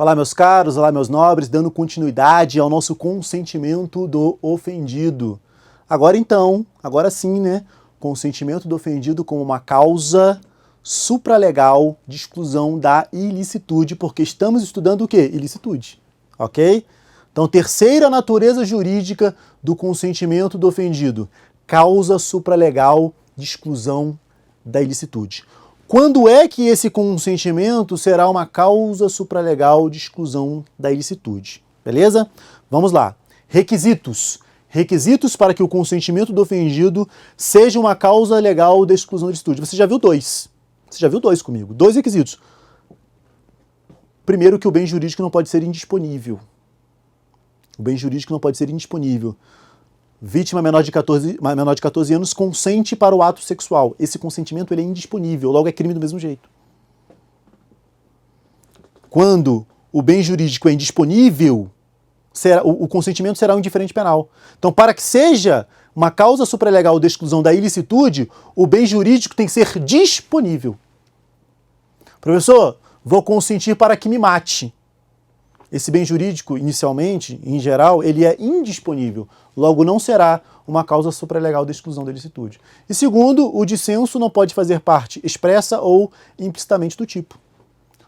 Olá, meus caros, olá, meus nobres, dando continuidade ao nosso consentimento do ofendido. Agora então, agora sim, né? Consentimento do ofendido como uma causa supralegal de exclusão da ilicitude, porque estamos estudando o quê? Ilicitude, ok? Então, terceira natureza jurídica do consentimento do ofendido, causa supralegal de exclusão da ilicitude. Quando é que esse consentimento será uma causa supralegal de exclusão da ilicitude? Beleza? Vamos lá. Requisitos. Requisitos para que o consentimento do ofendido seja uma causa legal de exclusão da ilicitude. Você já viu dois. Você já viu dois comigo. Dois requisitos. Primeiro, que o bem jurídico não pode ser indisponível. O bem jurídico não pode ser indisponível. Vítima menor de 14 anos consente para o ato sexual. Esse consentimento ele é indisponível, logo é crime do mesmo jeito. Quando o bem jurídico é indisponível, o consentimento será um indiferente penal. Então, para que seja uma causa supralegal de exclusão da ilicitude, o bem jurídico tem que ser disponível. Professor, vou consentir para que me mate. Esse bem jurídico, inicialmente, em geral, ele é indisponível. Logo, não será uma causa supralegal de exclusão da ilicitude. E segundo, o dissenso não pode fazer parte expressa ou implicitamente do tipo.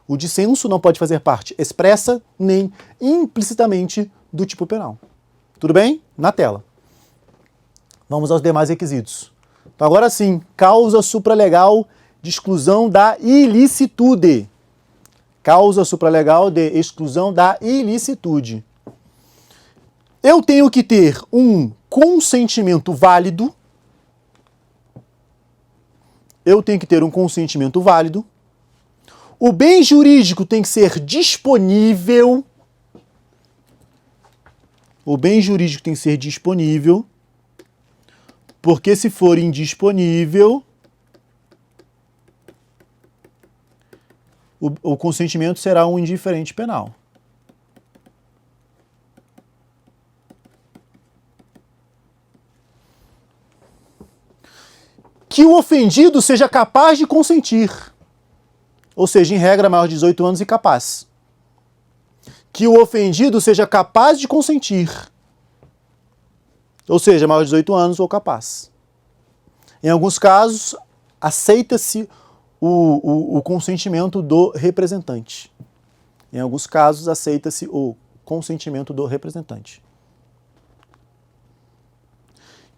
O dissenso não pode fazer parte expressa nem implicitamente do tipo penal. Tudo bem? Na tela. Vamos aos demais requisitos. Então, agora sim, causa supralegal de exclusão da ilicitude. Causa supralegal de exclusão da ilicitude. Eu tenho que ter um consentimento válido. Eu tenho que ter um consentimento válido. O bem jurídico tem que ser disponível. O bem jurídico tem que ser disponível. Porque se for indisponível, o consentimento será um indiferente penal. Que o ofendido seja capaz de consentir. Ou seja, em regra, maior de 18 anos e capaz. Que o ofendido seja capaz de consentir. Ou seja, maior de 18 anos ou capaz. Em alguns casos, aceita-se o consentimento do representante. Em alguns casos, aceita-se o consentimento do representante.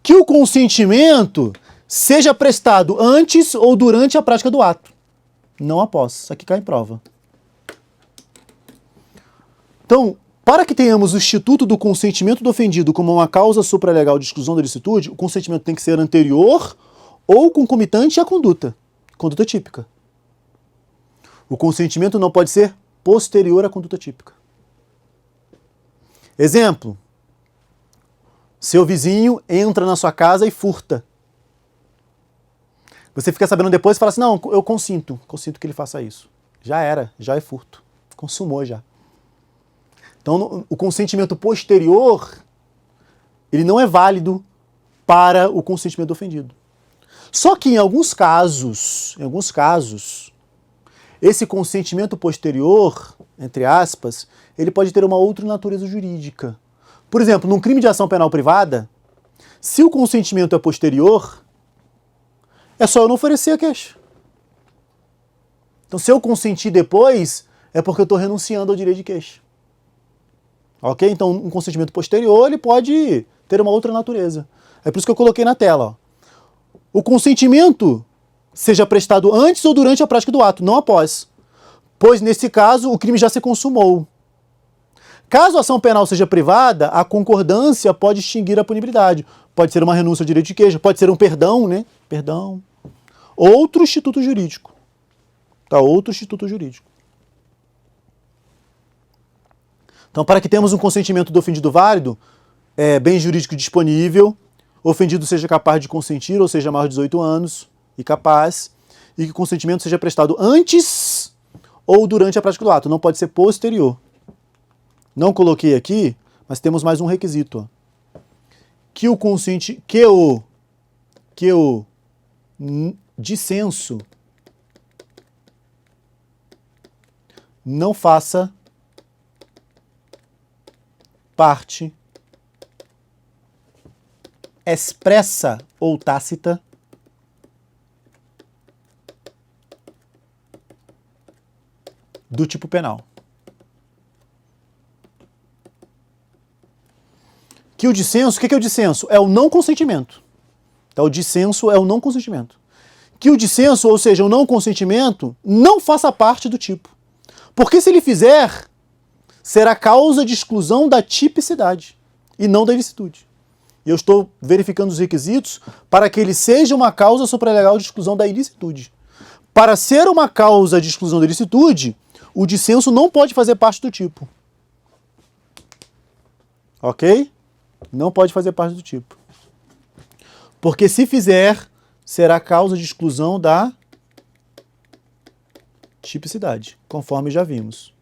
Que o consentimento seja prestado antes ou durante a prática do ato, não após. Isso aqui cai em prova. Então, para que tenhamos o instituto do consentimento do ofendido como uma causa supralegal de exclusão da ilicitude, o consentimento tem que ser anterior ou concomitante à conduta. Conduta típica. O consentimento não pode ser posterior à conduta típica. Exemplo. Seu vizinho entra na sua casa e furta. Você fica sabendo depois e fala assim, não, eu consinto que ele faça isso. Já era, já é furto. Consumou já. Então, o consentimento posterior, ele não é válido para o consentimento do ofendido. Só que em alguns casos, esse consentimento posterior, entre aspas, ele pode ter uma outra natureza jurídica. Por exemplo, num crime de ação penal privada, se o consentimento é posterior, é só eu não oferecer a queixa. Então, se eu consentir depois, é porque eu estou renunciando ao direito de queixa. Ok? Então, um consentimento posterior, ele pode ter uma outra natureza. É por isso que eu coloquei na tela, ó. O consentimento seja prestado antes ou durante a prática do ato, não após. Pois, nesse caso, o crime já se consumou. Caso a ação penal seja privada, a concordância pode extinguir a punibilidade. Pode ser uma renúncia ao direito de queixa, pode ser um perdão, né? Perdão. Outro instituto jurídico. Tá? Outro instituto jurídico. Então, para que tenhamos um consentimento do ofendido válido, bem jurídico disponível, o ofendido seja capaz de consentir, ou seja, maior de 18 anos e capaz, e que o consentimento seja prestado antes ou durante a prática do ato, não pode ser posterior. Não coloquei aqui, mas temos mais um requisito. Ó. Que o dissenso não faça parte expressa ou tácita do tipo penal. Que o dissenso, o que é o dissenso? É o não consentimento. Então, o dissenso é o não consentimento. Que o dissenso, ou seja, o não consentimento, não faça parte do tipo. Porque se ele fizer, será causa de exclusão da tipicidade e não da ilicitude. E eu estou verificando os requisitos para que ele seja uma causa supralegal de exclusão da ilicitude. Para ser uma causa de exclusão da ilicitude, o dissenso não pode fazer parte do tipo. Ok? Não pode fazer parte do tipo. Porque se fizer, será causa de exclusão da tipicidade, conforme já vimos.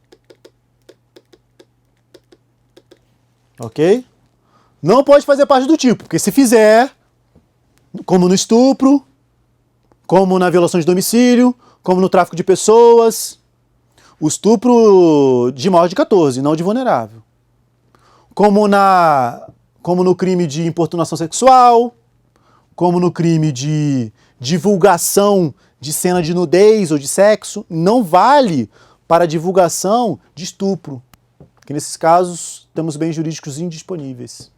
Ok? Não pode fazer parte do tipo, porque se fizer, como no estupro, como na violação de domicílio, como no tráfico de pessoas, o estupro de maior de 14, não de vulnerável. Como no crime de importunação sexual, como no crime de divulgação de cena de nudez ou de sexo, não vale para divulgação de estupro, porque nesses casos temos bens jurídicos indisponíveis.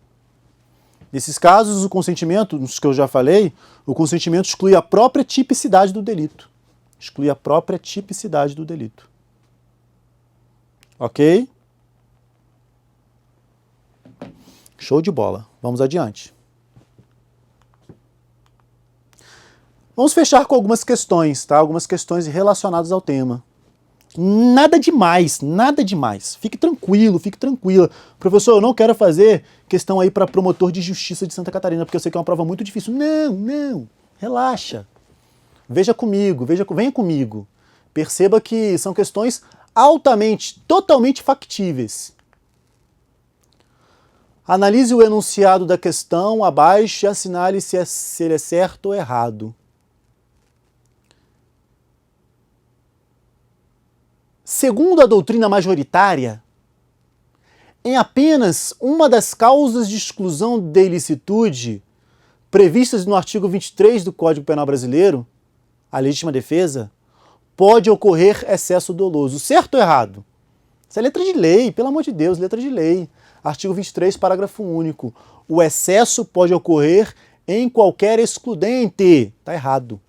Nesses casos, o consentimento, nos que eu já falei, o consentimento exclui a própria tipicidade do delito. Exclui a própria tipicidade do delito. Ok? Show de bola. Vamos adiante. Vamos fechar com algumas questões, tá? Algumas questões relacionadas ao tema. Nada demais, nada demais. Fique tranquilo, fique tranquila. Professor, eu não quero fazer questão aí para promotor de justiça de Santa Catarina, porque eu sei que é uma prova muito difícil. Não, relaxa. Venha comigo. Perceba que são questões altamente, totalmente factíveis. Analise o enunciado da questão abaixo e assinale se ele é certo ou errado. Segundo a doutrina majoritária, em apenas uma das causas de exclusão de ilicitude previstas no artigo 23 do Código Penal Brasileiro, a legítima defesa, pode ocorrer excesso doloso. Certo ou errado? Isso é letra de lei, pelo amor de Deus, letra de lei. Artigo 23, parágrafo único. O excesso pode ocorrer em qualquer excludente. Está errado.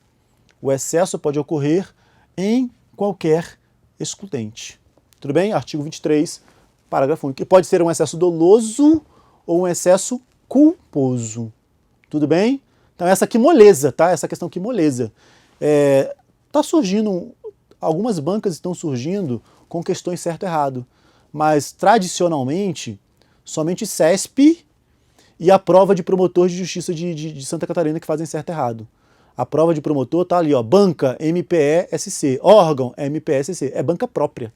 O excesso pode ocorrer em qualquer excludente. Tudo bem? Artigo 23, parágrafo único. Que pode ser um excesso doloso ou um excesso culposo. Tudo bem? Então essa aqui moleza, tá? Essa questão aqui moleza. Tá surgindo, algumas bancas estão surgindo com questões certo e errado. Mas tradicionalmente, somente CESP e a prova de promotor de justiça de Santa Catarina que fazem certo e errado. A prova de promotor tá ali, ó, banca MPE-SC, órgão MPE-SC, é banca própria.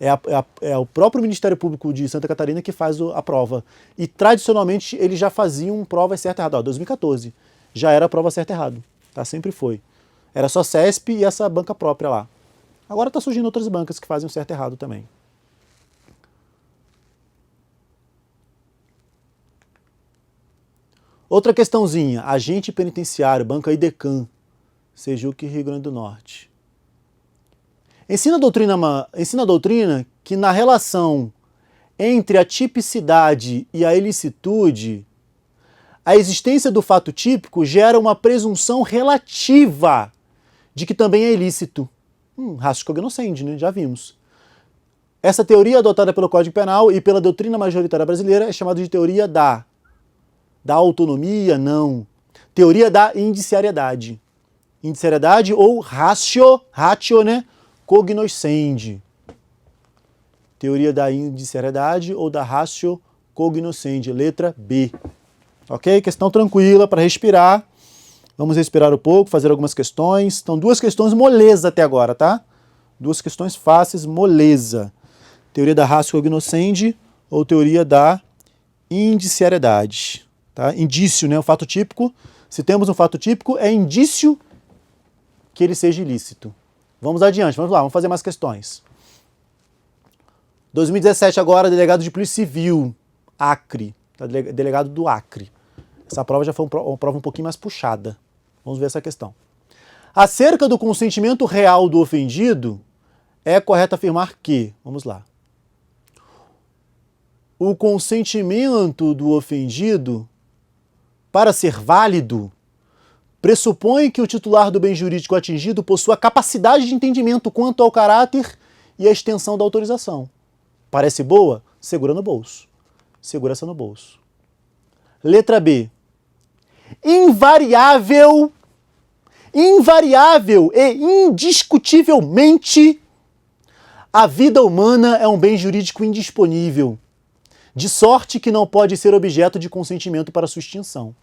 É o próprio Ministério Público de Santa Catarina que faz a prova. E tradicionalmente eles já faziam provas certo e errado. Ó, 2014 já era prova certo e errado, tá? Sempre foi. Era só CESP e essa banca própria lá. Agora tá surgindo outras bancas que fazem o certo e errado também. Outra questãozinha, agente penitenciário, banca IDECAN, Sejuc, Rio Grande do Norte. Ensina a doutrina que na relação entre a tipicidade e a ilicitude, a existência do fato típico gera uma presunção relativa de que também é ilícito. Ratio cognoscendi, né? Já vimos. Essa teoria adotada pelo Código Penal e pela doutrina majoritária brasileira é chamada de teoria da autonomia, não. Teoria da indiciariedade. Indiciariedade ou ratio, né? Cognoscendi. Teoria da indiciariedade ou da ratio cognoscendi, letra B. Ok? Questão tranquila para respirar. Vamos respirar um pouco, fazer algumas questões. Então, duas questões moleza até agora, tá? Duas questões fáceis, moleza. Teoria da ratio cognoscendi ou teoria da indiciariedade. Tá? Indício, né? O fato típico. Se temos um fato típico, é indício que ele seja ilícito. Vamos adiante, vamos lá, vamos fazer mais questões. 2017 agora, delegado de Polícia Civil. Acre, delegado do Acre. Essa prova já foi uma prova um pouquinho mais puxada. Vamos ver essa questão. Acerca do consentimento real do ofendido, é correto afirmar que, vamos lá, o consentimento do ofendido, para ser válido, pressupõe que o titular do bem jurídico atingido possua capacidade de entendimento quanto ao caráter e a extensão da autorização. Parece boa? Segura no bolso. Segura essa no bolso. Letra B. Invariável e indiscutivelmente, a vida humana é um bem jurídico indisponível, de sorte que não pode ser objeto de consentimento para sua extinção.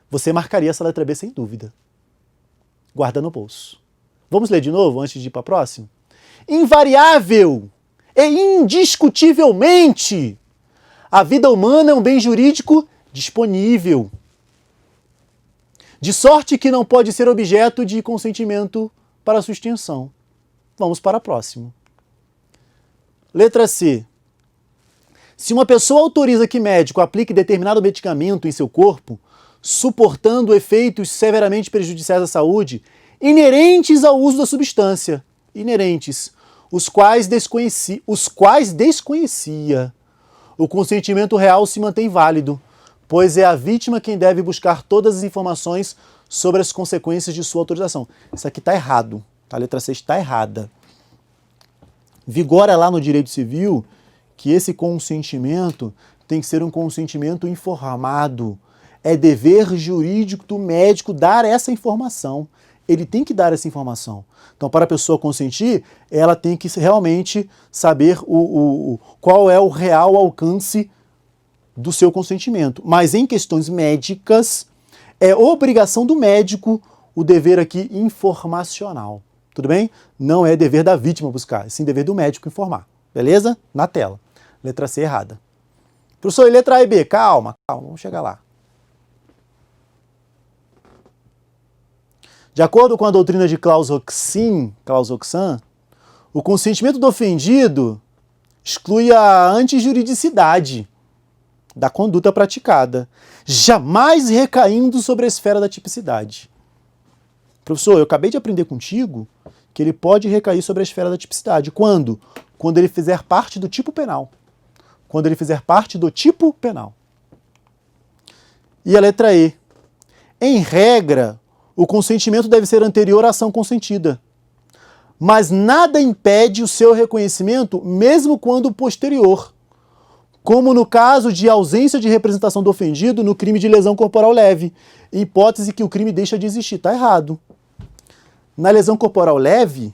Você marcaria essa letra B sem dúvida. Guarda no bolso. Vamos ler de novo antes de ir para a próxima? Invariável e indiscutivelmente, a vida humana é um bem jurídico disponível, de sorte que não pode ser objeto de consentimento para sua extinção. Vamos para a próxima. Letra C. Se uma pessoa autoriza que médico aplique determinado medicamento em seu corpo, suportando efeitos severamente prejudiciais à saúde, inerentes ao uso da substância, os quais desconhecia, o consentimento real se mantém válido, pois é a vítima quem deve buscar todas as informações sobre as consequências de sua autorização. Isso aqui está errado. A letra C está errada. Vigora lá no direito civil que esse consentimento tem que ser um consentimento informado. É dever jurídico do médico dar essa informação. Ele tem que dar essa informação. Então, para a pessoa consentir, ela tem que realmente saber qual é o real alcance do seu consentimento. Mas em questões médicas, é obrigação do médico o dever aqui informacional. Tudo bem? Não é dever da vítima buscar, é sim dever do médico informar. Beleza? Na tela. Letra C errada. Professor, e letra A e B? Calma, vamos chegar lá. De acordo com a doutrina de Claus-Roxin, o consentimento do ofendido exclui a antijuridicidade da conduta praticada, jamais recaindo sobre a esfera da tipicidade. Professor, eu acabei de aprender contigo que ele pode recair sobre a esfera da tipicidade. Quando? Quando ele fizer parte do tipo penal. Quando ele fizer parte do tipo penal. E a letra E. Em regra, o consentimento deve ser anterior à ação consentida, mas nada impede o seu reconhecimento mesmo quando posterior, como no caso de ausência de representação do ofendido no crime de lesão corporal leve, em hipótese que o crime deixa de existir. Está errado. Na lesão corporal leve,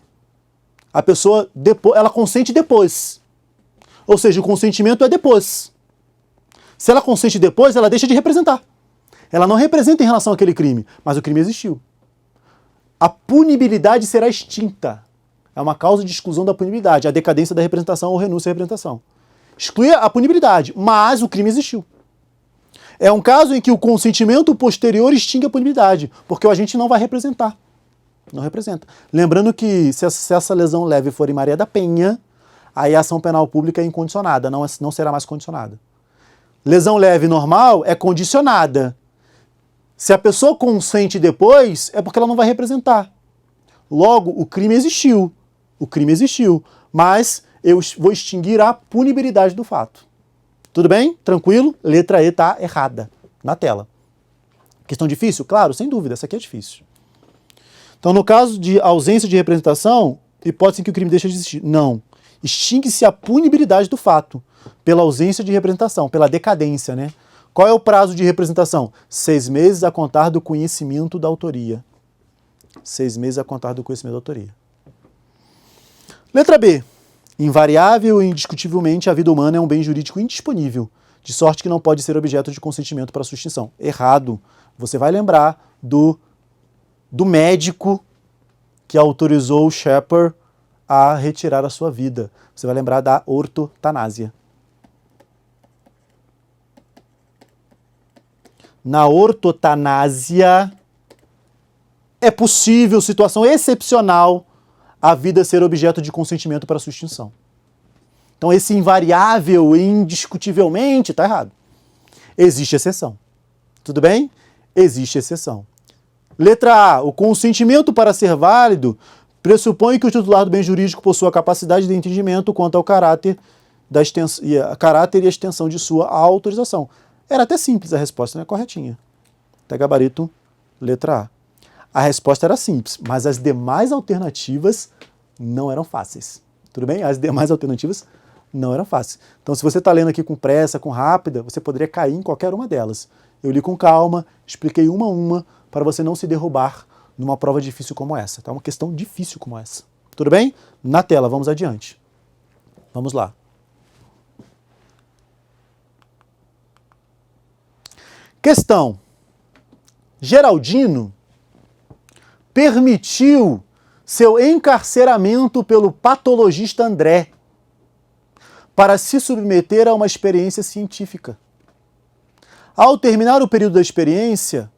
a pessoa ela consente depois. Ou seja, o consentimento é depois. Se ela consente depois, ela deixa de representar. Ela não representa em relação àquele crime, mas o crime existiu. A punibilidade será extinta. É uma causa de exclusão da punibilidade, a decadência da representação ou renúncia à representação. Exclui a punibilidade, mas o crime existiu. É um caso em que o consentimento posterior extingue a punibilidade, porque o agente não vai representar. Não representa. Lembrando que se essa lesão leve for em Maria da Penha, aí a ação penal pública é incondicionada, não será mais condicionada. Lesão leve normal é condicionada. Se a pessoa consente depois, é porque ela não vai representar. Logo, o crime existiu. O crime existiu. Mas eu vou extinguir a punibilidade do fato. Tudo bem? Tranquilo? Letra E está errada na tela. Questão difícil? Claro, sem dúvida, essa aqui é difícil. Então, no caso de ausência de representação, hipótese em que o crime deixa de existir. Não. Extingue-se a punibilidade do fato pela ausência de representação, pela decadência, né? Qual é o prazo de representação? 6 meses a contar do conhecimento da autoria. 6 meses a contar do conhecimento da autoria. Letra B. Invariável e indiscutivelmente a vida humana é um bem jurídico indisponível, de sorte que não pode ser objeto de consentimento para sua extinção. Errado. Você vai lembrar do médico que autorizou o Shepard a retirar a sua vida. Você vai lembrar da ortotanásia. Na ortotanásia, é possível, situação excepcional, a vida ser objeto de consentimento para sua extinção. Então esse invariável e indiscutivelmente está errado. Existe exceção. Tudo bem? Existe exceção. Letra A. O consentimento para ser válido pressupõe que o titular do bem jurídico possua capacidade de entendimento quanto ao caráter e a extensão de sua autorização. Era até simples a resposta, né? Corretinha. Até gabarito, letra A. A resposta era simples, mas as demais alternativas não eram fáceis. Tudo bem? As demais alternativas não eram fáceis. Então, se você está lendo aqui com pressa, com rápida, você poderia cair em qualquer uma delas. Eu li com calma, expliquei uma a uma, para você não se derrubar numa prova difícil como essa. Tá? Uma questão difícil como essa. Tudo bem? Na tela, vamos adiante. Vamos lá. Questão. Geraldino permitiu seu encarceramento pelo patologista André para se submeter a uma experiência científica. Ao terminar o período da experiência,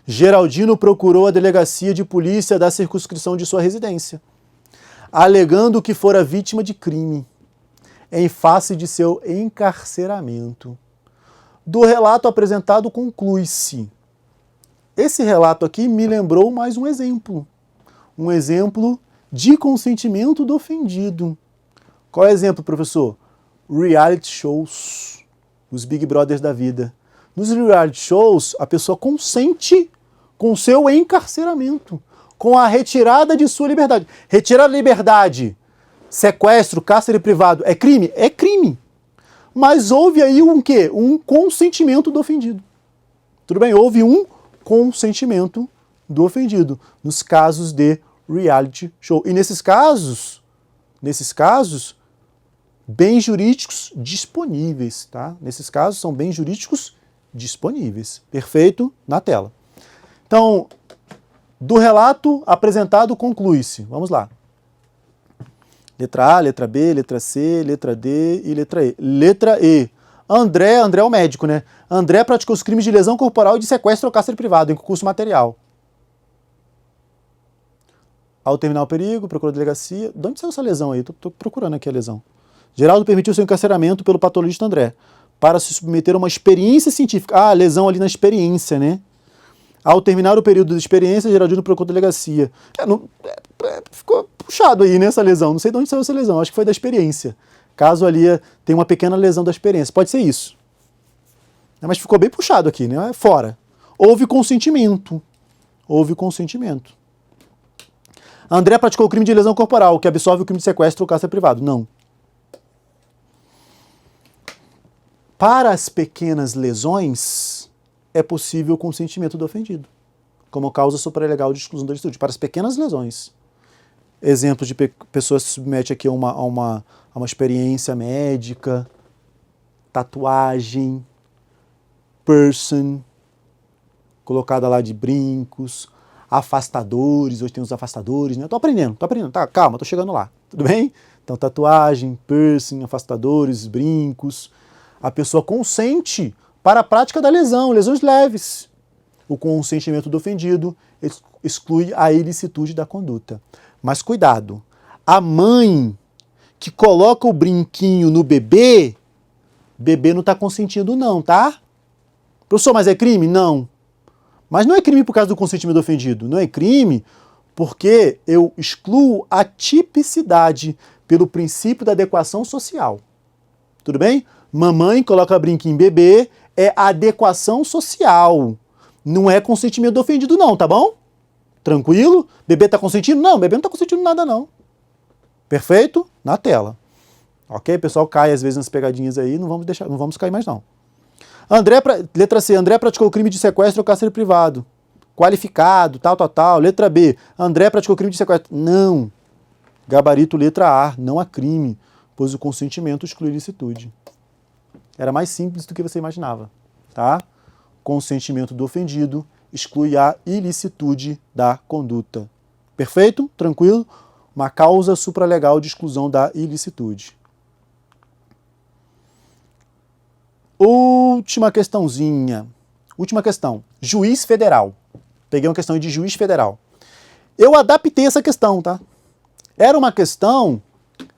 Geraldino procurou a delegacia de polícia da circunscrição de sua residência, alegando que fora vítima de crime, em face de seu encarceramento. Do relato apresentado conclui-se. Esse relato aqui me lembrou mais um exemplo. Um exemplo de consentimento do ofendido. Qual é o exemplo, professor? Reality shows. Os Big Brothers da vida. Nos reality shows, a pessoa consente com seu encarceramento, com a retirada de sua liberdade. Retirar a liberdade, sequestro, cárcere privado, é crime? É crime. Mas houve aí um quê? Um consentimento do ofendido. Tudo bem? Houve um consentimento do ofendido, nos casos de reality show. E nesses casos, bens jurídicos disponíveis, tá? Nesses casos são bens jurídicos disponíveis. Perfeito? Na tela. Então, do relato apresentado conclui-se. Vamos lá. Letra A, letra B, letra C, letra D e letra E. Letra E. André é o médico, né? André praticou os crimes de lesão corporal e de sequestro ou cárcere privado em concurso material. Ao terminar o perigo, procurou a delegacia. De onde saiu essa lesão aí? Estou procurando aqui a lesão. Geraldo permitiu seu encarceramento pelo patologista André para se submeter a uma experiência científica. Ah, lesão ali na experiência, né? Ao terminar o período de experiência, Geraldino procurou a delegacia. Ficou puxado aí, né, essa lesão. Não sei de onde saiu essa lesão, acho que foi da experiência. Caso ali tenha uma pequena lesão da experiência. Pode ser isso. Mas ficou bem puxado aqui, né? Fora. Houve consentimento. Houve consentimento. André praticou o crime de lesão corporal, que absolve o crime de sequestro ou cárcere privado. Não. Para as pequenas lesões, é possível o consentimento do ofendido, como causa supralegal de exclusão da licitude. Para as pequenas lesões. Exemplo de pessoas que se submetem aqui a uma experiência médica, tatuagem, piercing, colocada lá de brincos, afastadores, hoje tem os afastadores, né? Tô aprendendo, tá, calma, tô chegando lá, tudo bem? Então, tatuagem, piercing, afastadores, brincos. A pessoa consente para a prática da lesão, lesões leves. O consentimento do ofendido exclui a ilicitude da conduta. Mas cuidado, a mãe que coloca o brinquinho no bebê não está consentindo não, tá? Professor, mas é crime? Não. Mas não é crime por causa do consentimento do ofendido. Não é crime porque eu excluo a tipicidade pelo princípio da adequação social. Tudo bem? Mamãe coloca brinquinho em bebê, é adequação social. Não é consentimento do ofendido não, tá bom? Tranquilo? Bebê tá consentindo? Não, bebê não tá consentindo nada não. Perfeito? Na tela. Ok? O pessoal cai às vezes nas pegadinhas aí, não vamos cair mais não. Letra C, André praticou crime de sequestro ou cárcere privado. Qualificado, tal. Letra B, André praticou crime de sequestro. Não. Gabarito letra A, não há crime, pois o consentimento exclui ilicitude. Era mais simples do que você imaginava, tá? Consentimento do ofendido exclui a ilicitude da conduta. Perfeito? Tranquilo? Uma causa supralegal de exclusão da ilicitude. Última questãozinha. Última questão. Juiz federal. Peguei uma questão de juiz federal. Eu adaptei essa questão, tá? Era uma questão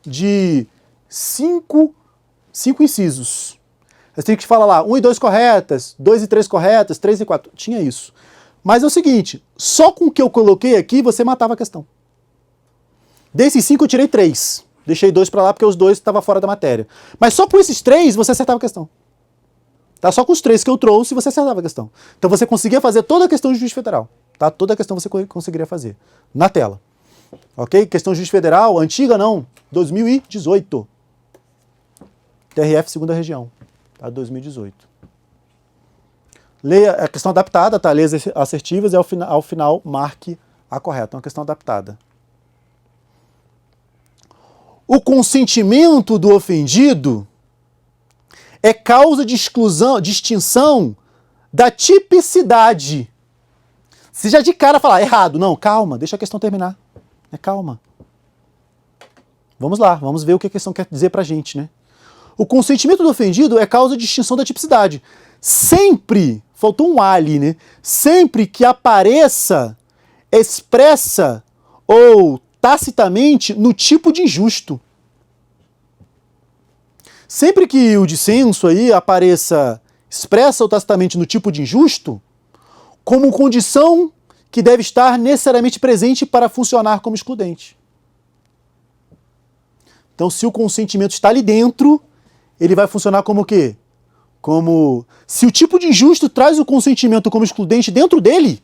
de cinco incisos. Você tem que falar lá, 1 e 2 corretas, 2 e 3 corretas, 3 e 4. Tinha isso. Mas é o seguinte, só com o que eu coloquei aqui, você matava a questão. Desses 5 eu tirei 3. Deixei 2 para lá porque os 2 estavam fora da matéria. Mas só com esses 3 você acertava a questão. Tá? Só com os 3 que eu trouxe você acertava a questão. Então você conseguia fazer toda a questão de juiz federal. Tá? Toda a questão você conseguiria fazer. Na tela. Ok? Questão de juiz federal, antiga não. 2018. TRF segunda região. Tá? 2018. Leia a questão adaptada, tá? Leia as assertivas e ao final marque a correta. Uma questão adaptada. O consentimento do ofendido é causa de exclusão, de extinção da tipicidade. Se já de cara falar errado, não, calma, deixa a questão terminar. Calma. Vamos lá, vamos ver o que a questão quer dizer pra gente, né? O consentimento do ofendido é causa de extinção da tipicidade. Sempre, faltou um ali, né? Sempre que apareça expressa ou tacitamente no tipo de injusto. Sempre que o dissenso aí apareça expressa ou tacitamente no tipo de injusto, como condição que deve estar necessariamente presente para funcionar como excludente. Então, se o consentimento está ali dentro, ele vai funcionar como o quê? Como... Se o tipo de injusto traz o consentimento como excludente dentro dele,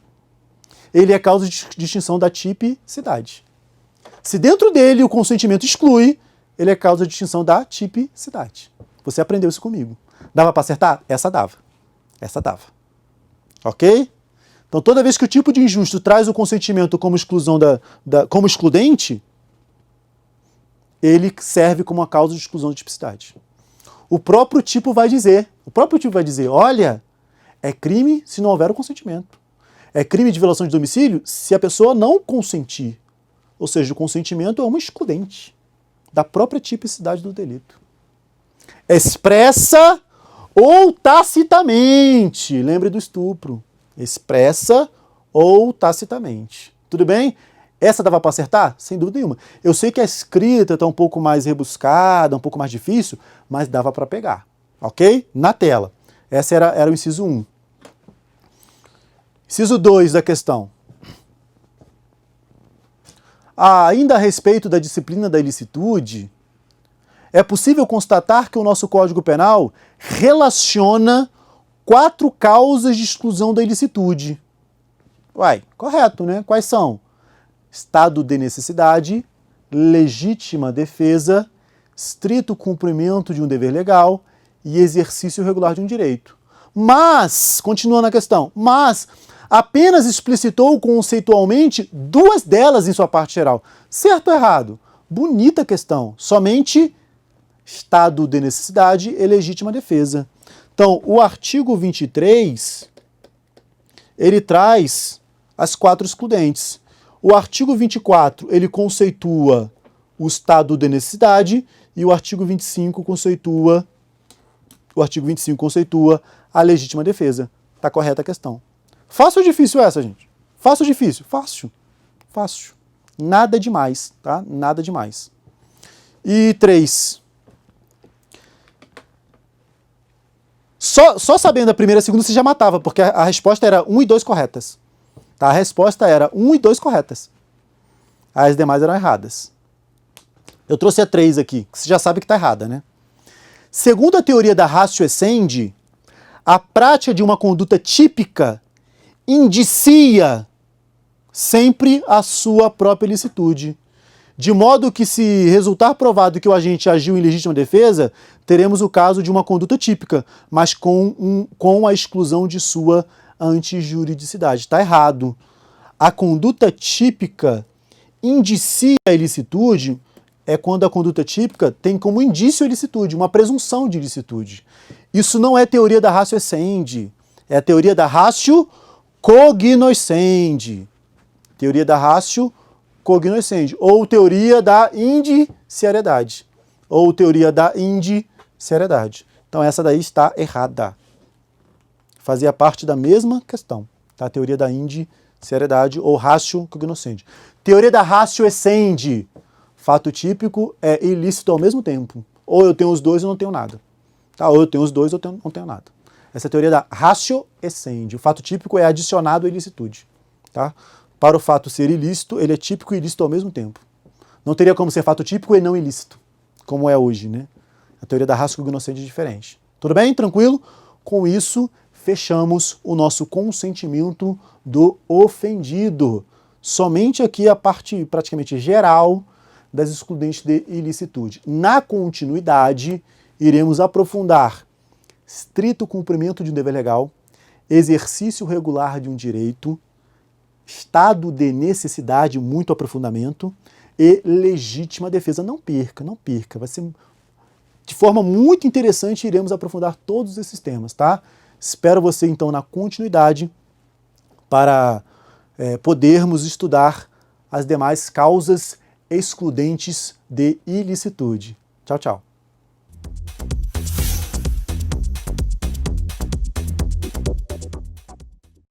ele é causa de extinção da tipicidade. Se dentro dele o consentimento exclui, ele é causa de extinção da tipicidade. Você aprendeu isso comigo. Dava para acertar? Essa dava. Essa dava. Ok? Então, toda vez que o tipo de injusto traz o consentimento como exclusão como excludente, ele serve como uma causa de exclusão de tipicidade. O próprio tipo vai dizer, olha, é crime se não houver o consentimento. É crime de violação de domicílio se a pessoa não consentir. Ou seja, o consentimento é uma excludente da própria tipicidade do delito. Expressa ou tacitamente. Lembre do estupro. Expressa ou tacitamente. Tudo bem? Essa dava para acertar? Sem dúvida nenhuma. Eu sei que a escrita está um pouco mais rebuscada, um pouco mais difícil, mas dava para pegar. Ok? Na tela. Essa era o inciso 1. Inciso 2 da questão. Ainda a respeito da disciplina da ilicitude, é possível constatar que o nosso Código Penal relaciona 4 causas de exclusão da ilicitude. Uai, correto, né? Quais são? Estado de necessidade, legítima defesa, estrito cumprimento de um dever legal e exercício regular de um direito. Mas, continuando a questão, apenas explicitou conceitualmente 2 delas em sua parte geral. Certo ou errado? Bonita questão. Somente estado de necessidade e legítima defesa. Então, o artigo 23, ele traz as 4 excludentes. O artigo 24, ele conceitua o estado de necessidade e o artigo 25 conceitua a legítima defesa. Está correta a questão. Fácil ou difícil essa, gente? Fácil ou difícil? Fácil. Fácil. Nada demais, tá? Nada demais. E 3. Só sabendo a primeira e a segunda você já matava, porque a resposta era 1 e 2 corretas. Tá? A resposta era 1 e 2 corretas. As demais eram erradas. Eu trouxe a 3 aqui, que você já sabe que está errada, né? Segundo a teoria da ratio essendi, a prática de uma conduta típica indicia sempre a sua própria ilicitude. De modo que, se resultar provado que o agente agiu em legítima defesa, teremos o caso de uma conduta típica, mas com a exclusão de sua antijuridicidade. Está errado. A conduta típica indicia a ilicitude é quando a conduta típica tem como indício a ilicitude, uma presunção de ilicitude. Isso não é teoria da ratio essendi, é a teoria da ratio cognoscendi. Teoria da ratio cognoscendi, ou teoria da indiciariedade, ou teoria da indiciariedade. Então essa daí está errada. Fazia parte da mesma questão, tá? A teoria da indiciariedade ou ratio cognoscendi. Teoria da ratio essendi. Fato típico é ilícito ao mesmo tempo. ou eu tenho os dois ou não tenho nada. Tá? Ou eu tenho os dois ou não tenho nada. Essa é a teoria da ratio essendi. O fato típico é adicionado à ilicitude. Tá? Para o fato ser ilícito, ele é típico e ilícito ao mesmo tempo. Não teria como ser fato típico e não ilícito, como é hoje, né? A teoria da ratio cognoscendi é diferente. Tudo bem? Tranquilo? Com isso, fechamos o nosso consentimento do ofendido. Somente aqui a parte praticamente geral das excludentes de ilicitude. Na continuidade, iremos aprofundar estrito cumprimento de um dever legal, exercício regular de um direito, estado de necessidade, muito aprofundamento, e legítima defesa. Não perca, não perca. Vai ser de forma muito interessante, iremos aprofundar todos esses temas, tá? Espero você, então, na continuidade para podermos estudar as demais causas excludentes de ilicitude. Tchau, tchau.